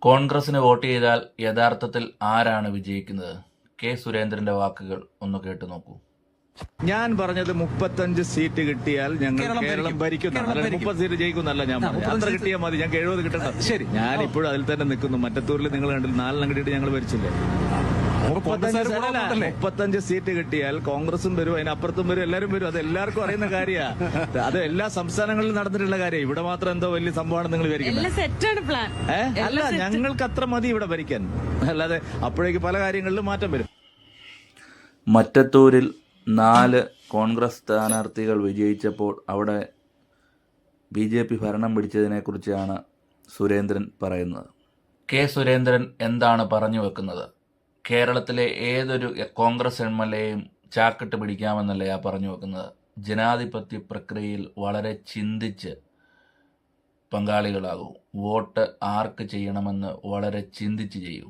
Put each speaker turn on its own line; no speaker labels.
കോൺഗ്രസിന് വോട്ട് ചെയ്താൽ യഥാർത്ഥത്തിൽ ആരാണ് വിജയിക്കുന്നത്? കെ സുരേന്ദ്രന്റെ വാക്കുകൾ ഒന്ന് കേട്ടു നോക്കൂ.
ഞാൻ പറഞ്ഞത് 35 സീറ്റ് കിട്ടിയാൽ ഞങ്ങൾ കേരളം ഭരിക്കും. 30 സീറ്റ് ജയിക്കുന്നല്ല ഞാൻ പറഞ്ഞത്. അത്ര കിട്ടിയാൽ മതി. ഞങ്ങൾക്ക് 70 കിട്ടണ്ട. ശരി, ഞാൻ ഇപ്പോഴും അതിൽ തന്നെ നിൽക്കുന്നു. മറ്റത്തൂരിൽ നിങ്ങൾ കണ്ടില്ല, 4 കിട്ടിയിട്ട് ഞങ്ങൾ ഭരിച്ചില്ലേ? 35 സീറ്റ് കിട്ടിയാൽ കോൺഗ്രസും വരും, അതിനപ്പുറത്തും വരും, എല്ലാവരും വരും. അത് എല്ലാവർക്കും അറിയുന്ന കാര്യമാണ്. അത് എല്ലാ സംസ്ഥാനങ്ങളിലും നടന്നിട്ടുള്ള കാര്യം. ഇവിടെ മാത്രം എന്തോ വലിയ സംഭവമാണ് നിങ്ങൾ വിചാരിക്കുന്നത്. അല്ല, ഞങ്ങൾക്ക് അത്ര മതി ഇവിടെ ഭരിക്കാൻ. അല്ലാതെ അപ്പോഴേക്ക് പല കാര്യങ്ങളിലും മാറ്റം വരും.
മറ്റത്തൂരിൽ 4 കോൺഗ്രസ് സ്ഥാനാർത്ഥികൾ വിജയിച്ചപ്പോൾ അവിടെ BJP ഭരണം പിടിച്ചതിനെക്കുറിച്ചാണ് സുരേന്ദ്രൻ പറയുന്നത്. കെ സുരേന്ദ്രൻ എന്താണ് പറഞ്ഞു വെക്കുന്നത്? കേരളത്തിലെ ഏതൊരു കോൺഗ്രസ് MLAയും ചാക്കിട്ട് പിടിക്കാമെന്നല്ല പറഞ്ഞു വെക്കുന്നത്. ജനാധിപത്യ പ്രക്രിയയിൽ വളരെ ചിന്തിച്ച് പങ്കാളികളാകൂ. വോട്ട് ആർക്ക് ചെയ്യണമെന്ന് വളരെ ചിന്തിച്ച് ചെയ്യൂ.